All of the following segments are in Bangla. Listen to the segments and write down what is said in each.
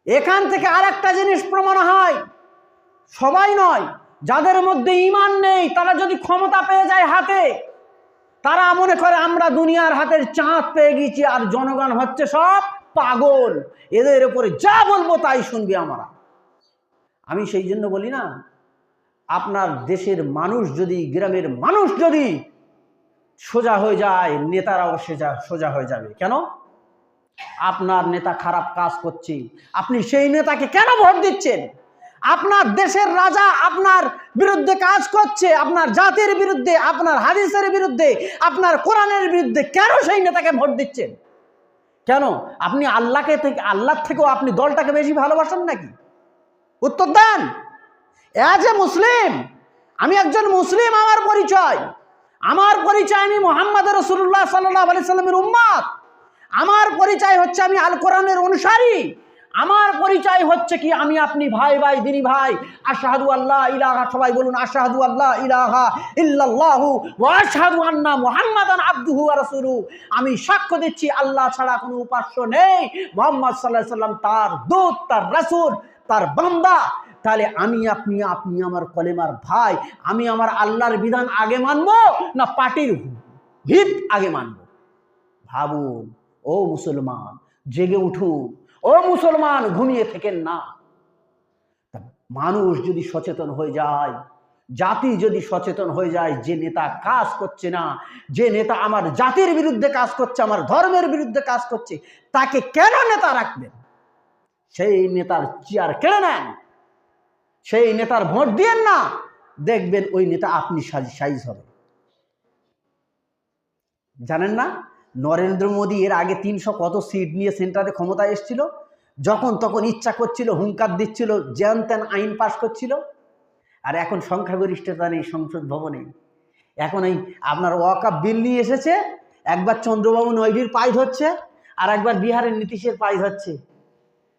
এখান থেকে আরেকটা জিনিস প্রমাণ হয়, সবাই নয়, যাদের মধ্যে ঈমান নেই তারা যদি ক্ষমতা পেয়ে যায় হাতে, তারা মনে করে আমরা দুনিয়ার হাতের চাঁদ পেয়ে গেছি, আর জনগণ হচ্ছে সব পাগল, এদের উপরে যা বলবো তাই শুনবি আমরা। আমি সেই জন্য বলি না, আপনার দেশের মানুষ যদি, গ্রামের মানুষ যদি সোজা হয়ে যায়, নেতারাও সোজা হয়ে যাবে। কেন? আপনার নেতা খারাপ কাজ করছে, আপনি সেই নেতাকে কেন ভোট দিচ্ছেন? আপনার দেশের রাজা আপনার বিরুদ্ধে কাজ করছে, আপনার জাতির বিরুদ্ধে, আপনার হাদিসের বিরুদ্ধে, আপনার কোরআনের বিরুদ্ধে, কেন সেই নেতাকে ভোট দিচ্ছেন? কেন? আপনি আল্লাহ থেকেও আপনি দলটাকে বেশি ভালোবাসেন নাকি? উত্তর দেন। এজ এ মুসলিম, আমি একজন মুসলিম, আমার পরিচয় আমি মুহাম্মদ রাসূলুল্লাহ সাল্লাল্লাহু আলাইহি সাল্লামের উম্মত। আমার পরিচয় হচ্ছে আমি আল কোরআনের অনুসারী। আমার পরিচয় হচ্ছে কি, আমি আপনি ভাই ভাই, দিনী ভাই। আশহাদু আল্লা ইলাহা, সবাই বলুন আশহাদু আল্লা ইলাহা ইল্লাল্লাহু ওয়া আশহাদু আন্না মুহাম্মাদান আবদুহু ওয়া রাসূলুহু। আমি সাক্ষ্য দিচ্ছি আল্লাহ ছাড়া কোনো উপাস্য নেই, মুহাম্মদ সাল্লাল্লাহু আলাইহি সাল্লাম তার দূত, তার রাসূল, তার বান্দা। তাহলে আমি আপনি আমার কলেমার ভাই। আমি আমার আল্লাহর বিধান আগে মানব না পার্টির হিত আগে মানব? ভাবুন। ও মুসলমান, জেগে উঠুন। ও মুসলমান, ঘুমিয়ে থেকেন না। মানুষ যদি সচেতন হয়ে যায়, জাতি যদি সচেতন হয়ে যায়, যে নেতা কাজ করছে না, যে নেতা আমার জাতির বিরুদ্ধে কাজ করছে, আমার ধর্মের বিরুদ্ধে কাজ করছে, তাকে কেন নেতা রাখবেন? সেই নেতার চেয়ার কেড়ে নেন, সেই নেতার ভোট দিয়েন না, দেখবেন ওই নেতা আপনি সাইজ হবে। জানেন না, নরেন্দ্র মোদী এর আগে 300 কত সিট নিয়ে সেন্টারে ক্ষমতায় এসেছিল, যখন তখন ইচ্ছা করছিল, হুঙ্কার দিচ্ছিল, যেন তেন আইন পাশ করছিল। আর এখন সংখ্যাগরিষ্ঠতা নেই সংসদ ভবনে। এখন এই আপনার ওয়াকফ বিল নিয়ে এসেছে, একবার চন্দ্রবাবু নাইডুর পায়ে ধরছে, আর একবার বিহারের নীতিশের পায়ে ধরছে।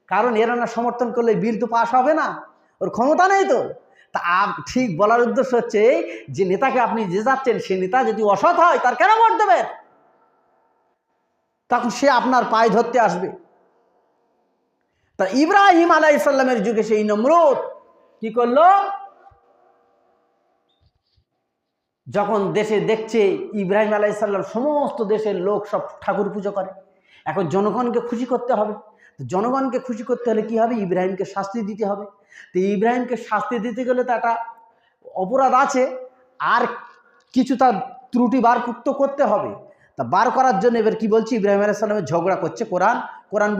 কারণ এরা না সমর্থন করলে বিল তো পাশ হবে না, ওর ক্ষমতা নেই তো। তা ঠিক বলার উদ্দেশ্য হচ্ছে, যে নেতাকে আপনি যে যাচ্ছেন, সে নেতা যদি অসৎ হয়, তার কেন ভোট দেবেন? তখন সে আপনার পায়ে ধরতে আসবে। তা ইব্রাহিম আলাইহিস সালামের যুগে সেই নমরুদ কি করলো? যখন দেশে দেখছে ইব্রাহিম আলাইহিস সালাম সমস্ত দেশের লোক সব ঠাকুর পুজো করে, এখন জনগণকে খুশি করতে হবে। জনগণকে খুশি করতে হলে কি হবে? ইব্রাহিমকে শাস্তি দিতে হবে। তো ইব্রাহিমকে শাস্তি দিতে গেলে তো একটা অপরাধ আছে, আর কিছু তার ত্রুটি বার করতে হবে। তা বার করার জন্য এবার কি বলছি, ইব্রাহিম আলাইহিস সালামের ঝগড়া করছে কোরআন।